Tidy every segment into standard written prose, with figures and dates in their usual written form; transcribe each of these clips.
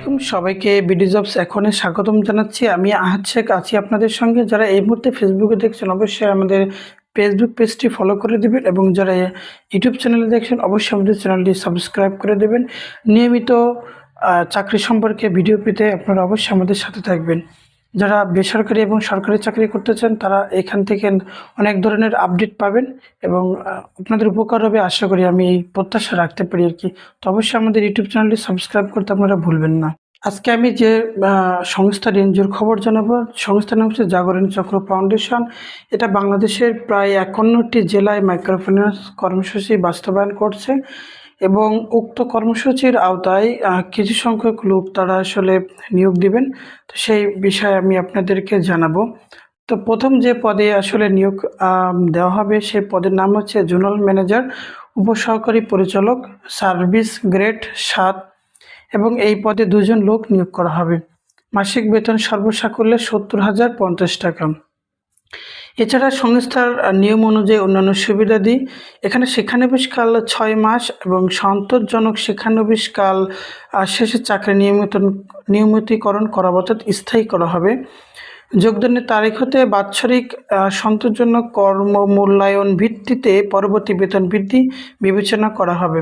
আলাইকুম সবাইকে BD jobs এখনে স্বাগতম জানাচ্ছি। আমি আহাদ শেখ আছি আপনাদের সঙ্গে। যারা এই মুহূর্তে ফেসবুকে দেখছেন অবশ্যই আমাদের ফেসবুক পেজটি ফলো করে দেবেন এবং যারা ইউটিউব চ্যানেলে দেখছেন অবশ্যই আমাদের চ্যানেলটি সাবস্ক্রাইব করে দেবেন। নিয়মিত চাকরি সম্পর্কে ভিডিও পেতে আপনারা অবশ্যই আমাদের সাথে থাকবেন। যারা বেসরকারি এবং সরকারি চাকরি করতে চান তারা এখান থেকে অনেক ধরনের আপডেট পাবেন এবং আপনাদের উপকার হবে আশা করি, আমি এই প্রত্যাশা রাখতে পারি আর কি। তো অবশ্যই আমাদের ইউটিউব চ্যানেলটি সাবস্ক্রাইব করতে আপনারা ভুলবেন না। আজকে আমি যে সংস্থার এনজিওর খবর জানাবো, সংস্থার নাম হচ্ছে জাগরণ চক্র ফাউন্ডেশন। এটা বাংলাদেশের প্রায় 51টি জেলায় মাইক্রোফিন্যান্স কর্মসূচি বাস্তবায়ন করছে এবং উক্ত কর্মসূচির আওতায় কিছু সংখ্যক লোক তারা আসলে নিয়োগ দিবেন। তো সেই বিষয়ে আমি আপনাদেরকে জানাবো। তো প্রথম যে পদে আসলে নিয়োগ দেওয়া হবে সেই পদের নাম হচ্ছে জোনাল ম্যানেজার, উপসহকারী পরিচালক, সার্ভিস গ্রেড 7 এবং এই পদে 2 জন লোক নিয়োগ করা হবে। মাসিক বেতন সর্বসাকুল্যে 70,050 টাকা। এছাড়া সংস্থার নিয়ম অনুযায়ী অন্যান্য সুবিধাদি এখানে শিক্ষানবিশকাল 6 মাস এবং সন্তোষজনক শিক্ষানবিশকাল শেষে চাকরি নিয়মিতকরণ করা অর্থাৎ স্থায়ী করা হবে। যোগদানের তারিখ হতে বাৎসরিক সন্তোষজনক কর্ম মূল্যায়ন ভিত্তিতে পরবর্তী বেতন বৃদ্ধি বিবেচনা করা হবে।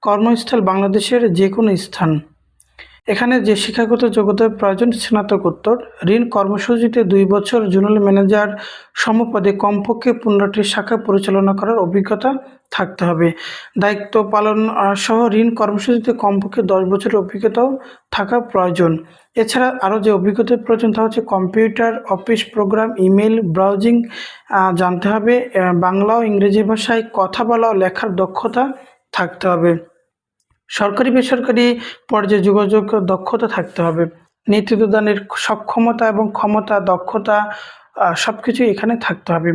কর্মস্থল বাংলাদেশের যে কোনো স্থান। এখানে যে শিক্ষাগত যোগ্যতার প্রয়োজন স্নাতকোত্তর। ঋণ কর্মসূচিতে 2 বছর জোনাল ম্যানেজার সমপদে কমপক্ষে 15টি শাখা পরিচালনা করার অভিজ্ঞতা থাকতে হবে। দায়িত্ব পালন সহ ঋণ কর্মসূচিতে কমপক্ষে 10 বছরের অভিজ্ঞতাও থাকা প্রয়োজন। এছাড়া আরও যে অভিজ্ঞতার প্রয়োজন তা হচ্ছে computer, office program, email browsing জানতে হবে। বাংলা ও ইংরেজি ভাষায় কথা বলা ও লেখার দক্ষতা থাকতে হবে। সরকারি বেসরকারি পর্যায়ে যোগাযোগ দক্ষতা থাকতে হবে। নেতৃত্বদানের সক্ষমতা এবং ক্ষমতা, দক্ষতা সব কিছুই এখানে থাকতে হবে।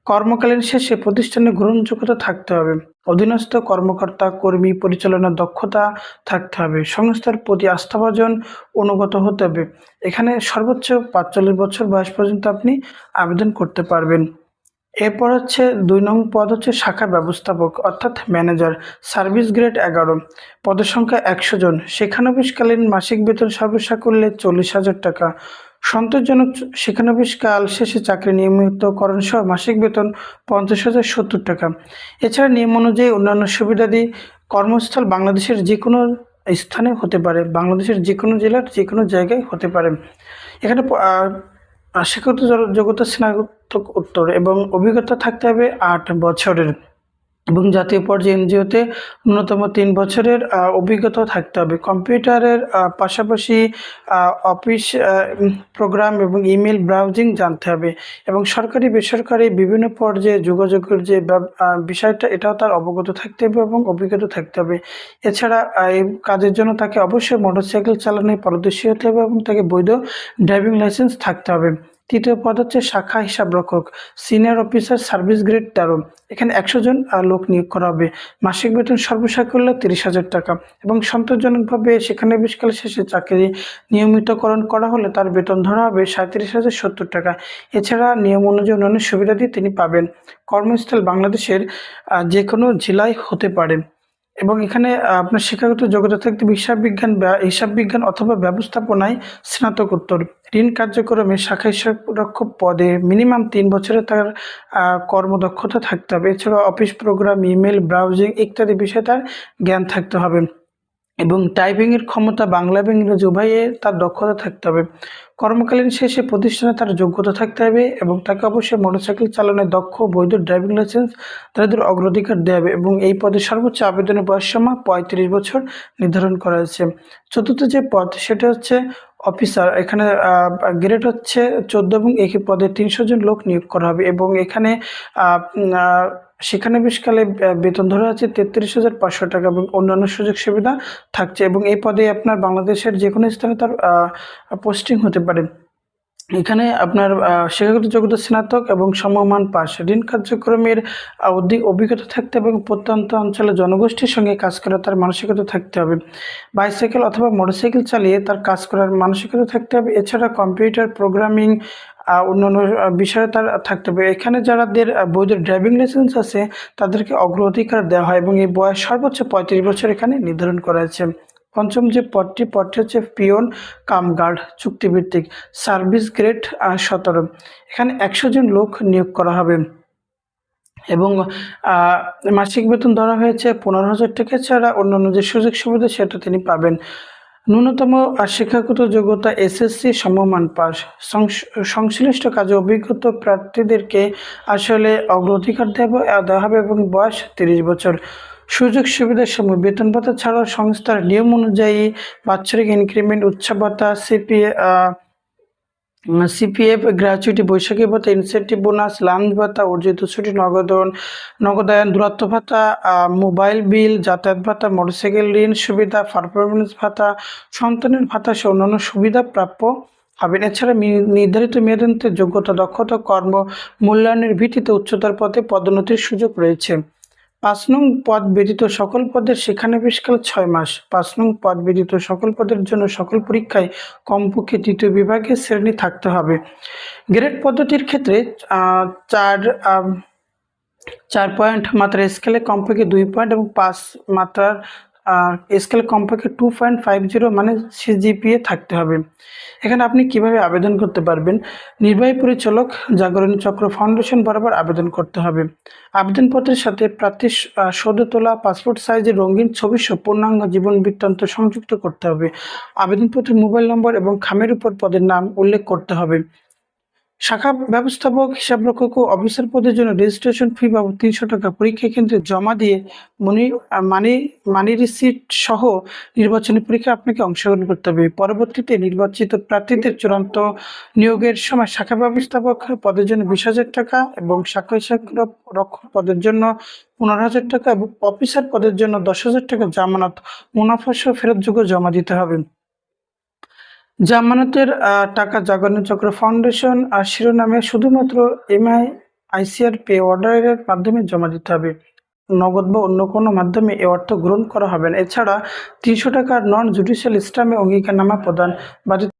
কর্মকালীন শেষে প্রতিষ্ঠানের গ্রহণযোগ্যতা থাকতে হবে। অধীনস্থ কর্মকর্তা কর্মী পরিচালনার দক্ষতা থাকতে হবে। সংস্থার প্রতি আস্থাভাজন অনুগত হতে হবে। এখানে সর্বোচ্চ 45 বছর বয়স পর্যন্ত আপনি আবেদন করতে পারবেন। এরপর হচ্ছে 2 নং পদ হচ্ছে শাখা ব্যবস্থাপক অর্থাৎ ম্যানেজার, সার্ভিস গ্রেড 11, পদের সংখ্যা 100 জন। শিক্ষানবিশকালীন মাসিক বেতন সর্বসাকুল্যে 40,000 টাকা। সন্তোষজনক শিক্ষানবিশকাল শেষে চাকরি নিয়মিতকরণ সহ মাসিক বেতন 50,070 টাকা। এছাড়া নিয়ম অনুযায়ী অন্যান্য সুবিধাদি কর্মস্থল বাংলাদেশের যে কোনো স্থানে হতে পারে, বাংলাদেশের যে কোনো জেলার যে কোনো জায়গায় হতে পারে। এখানে শিক্ষাগত যোগ্যতা স্নাতকোত্তর এবং অভিজ্ঞতা থাকতে হবে 8 বছরের এবং জাতীয় পর্যায়ে এনজিওতে ন্যূনতম 3 বছরের অভিজ্ঞতা থাকতে হবে। কম্পিউটারের পাশাপাশি অফিস প্রোগ্রাম এবং ইমেল ব্রাউজিং জানতে হবে এবং সরকারি বেসরকারি বিভিন্ন পর্যায়ে যোগাযোগের যে বিষয়টা এটাও তার অবগত থাকতে হবে এবং অভিজ্ঞতা থাকতে হবে। এছাড়া এই কাজের জন্য তাকে অবশ্যই মোটরসাইকেল চালানোয় পারদর্শী হতে হবে এবং তাকে বৈধ ড্রাইভিং লাইসেন্স থাকতে হবে। তৃতীয় পদ হচ্ছে শাখা হিসাবরক্ষক, সিনিয়র অফিসার, সার্ভিস গ্রেড 13। এখানে 100 জন লোক নিয়োগ করা হবে। মাসিক বেতন সর্বসাকুল্যে 30,000 টাকা এবং সন্তোষজনকভাবে শিক্ষানবিশকাল শেষে চাকরি নিয়মিতকরণ করা হলে তার বেতন ধরা হবে 37,070 টাকা। এছাড়া নিয়ম অনুযায়ী অন্যান্য সুবিধাদি তিনি পাবেন। কর্মস্থল বাংলাদেশের যে কোনো জেলায় হতে পারে এবং এখানে আপনার শিক্ষাগত যোগ্যতা থাকতে হিসাব বিজ্ঞান অথবা ব্যবস্থাপনায় স্নাতকোত্তর। ঋণ কার্যক্রমে শাখা হিসাবরক্ষক পদে মিনিমাম 3 বছরের তার কর্মদক্ষতা থাকতে হবে। এছাড়া অফিস প্রোগ্রাম, ইমেল ব্রাউজিং ইত্যাদি বিষয়ে তার জ্ঞান থাকতে হবে এবং টাইপিংয়ের ক্ষমতা বাংলা এবং ইংরেজি উভয়ে তার দক্ষতা থাকতে হবে। কর্মকালীন শেষে প্রতিষ্ঠানে তার যোগ্যতা থাকতে হবে এবং তাকে অবশ্যই মোটরসাইকেল চালানোয় দক্ষ, বৈধ ড্রাইভিং লাইসেন্স তাদের অগ্রাধিকার দেওয়া হবে এবং এই পদে সর্বোচ্চ আবেদনের বয়সসীমা 35 বছর নির্ধারণ করা হয়েছে। চতুর্থ যে পদ সেটা হচ্ছে অফিসার। এখানে গ্রেড হচ্ছে 14 এবং এই পদে 300 জন লোক নিয়োগ করা হবে এবং এখানে শিক্ষানবিশকালে বেতন ধরা আছে 33,500 টাকা এবং অন্যান্য সুযোগ সুবিধা থাকছে এবং এই পদে আপনার বাংলাদেশের যে কোনো স্থানে তার পোস্টিং হতে পারে। এখানে আপনার শিক্ষাগত যোগ্যতা স্নাতক এবং সমমান পাস। ঋণ কার্যক্রমের অভিজ্ঞতা থাকতে হবে এবং প্রত্যন্ত অঞ্চলের জনগোষ্ঠীর সঙ্গে কাজ করার তার মানসিকতা থাকতে হবে। বাইসাইকেল অথবা মোটরসাইকেল চালিয়ে তার কাজ করার মানসিকতা থাকতে হবে। এছাড়া কম্পিউটার প্রোগ্রামিং অন্যান্য বিষয়ে তার থাকতে হবে। এখানে যাদের বৈধ ড্রাইভিং লাইসেন্স আছে তাদেরকে অগ্রাধিকার দেওয়া হয় এবং এই বয়স সর্বোচ্চ 35 বছর এখানে নির্ধারণ করা হয়েছে। পঞ্চম যে পদটি হচ্ছে পিয়ন কাম গার্ড চুক্তিভিত্তিক সার্ভিস গ্রেড 17। এখানে 100 জন লোক নিয়োগ করা হবে এবং মাসিক বেতন ধরা হয়েছে 15,000 টাকা ছাড়া অন্যান্য যে সুযোগ সুবিধা সেটা তিনি পাবেন। ন্যূনতম শিক্ষাগত যোগ্যতা এসএসসি সমমান পাস। সংশ্লিষ্ট কাজে অভিজ্ঞত প্রার্থীদেরকে আসলে অগ্রাধিকার দেওয়া হবে এবং বয়স 30 বছর। সুযোগ সুবিধার সময় বেতন ভাতা ছাড়াও সংস্থার নিয়ম অনুযায়ী বাৎসরিক ইনক্রিমেন্ট, উৎসব ভাতা, সিপিএফ, গ্র্যাচুইটি, বৈশাখী ভাতা, ইনসেন্টিভ বোনাস, লাঞ্চ ভাতা, অর্জিত ছুটি, নগদায়ন, দূরত্ব ভাতা, মোবাইল বিল, যাতায়াত ভাতা, মোটরসাইকেল ঋণ সুবিধা, পারফরমেন্স ভাতা, সন্তানের ভাতা সহ অন্যান্য সুবিধা প্রাপ্য হবেন। এছাড়া নির্ধারিত মেয়াদান্তে যোগ্যতা, দক্ষতা, কর্ম মূল্যায়নের ভিত্তিতে উচ্চতর পদে পদোন্নতির সুযোগ রয়েছে। 5 নং পদ ব্যতীত সকল পদের শিক্ষানবিশকাল 6 মাস। 5 নং পদ ব্যতীত সকল পদের জন্য সকল পরীক্ষায় কমপক্ষে 3য় বিভাগের শ্রেণী থাকতে হবে। গ্রেড পদ্ধতির ক্ষেত্রে 4 পয়েন্ট মাত্রার স্কেলে কমপক্ষে 2 পয়েন্ট এবং 5 মাত্রার স্কেল কমপক্ষে 2.50 মানে সিজিপিএ থাকতে হবে। এখানে আপনি কিভাবে আবেদন করতে পারবেন? নির্বাহী পরিচালক, জাগরণী চক্র ফাউন্ডেশন বরাবর আবেদন করতে হবে। আবেদনপত্রের সাথে প্রার্থীর সদ্য তোলা পাসপোর্ট সাইজের রঙিন ছবি সহ পূর্ণাঙ্গ জীবন বৃত্তান্ত সংযুক্ত করতে হবে। আবেদনপত্রের মোবাইল নম্বর এবং খামের উপর পদের নাম উল্লেখ করতে হবে। শাখা ব্যবস্থাপক, হিসাবরক্ষক ও অফিসার পদের জন্য রেজিস্ট্রেশন ফি বাবদ 300 টাকা পরীক্ষা কেন্দ্রে জমা দিয়ে মানি রিসিট সহ নির্বাচনী পরীক্ষায় আপনাকে অংশগ্রহণ করতে হবে। পরবর্তীতে নির্বাচিত প্রার্থীদের চূড়ান্ত নিয়োগের সময় শাখা ব্যবস্থাপক পদের জন্য 20,000 টাকা এবং শাখা হিসাবরক্ষক পদের জন্য 15,000 টাকা এবং অফিসার পদের জন্য 10,000 টাকা জামানত মুনাফা সহ ফেরতযোগ্য জমা দিতে হবে। জামানতের টাকা জাগরণী চক্র ফাউন্ডেশন শিরোনামে শুধুমাত্র MICR পে অর্ডারের মাধ্যমে জমা দিতে হবে। নগদ বা অন্য কোনো মাধ্যমে এ অর্থ গ্রহণ করা হবে না। এছাড়া 300 টাকার নন জুডিশিয়াল স্ট্যাম্পে অঙ্গীকারনামা প্রদান বাধ্যতামূলক।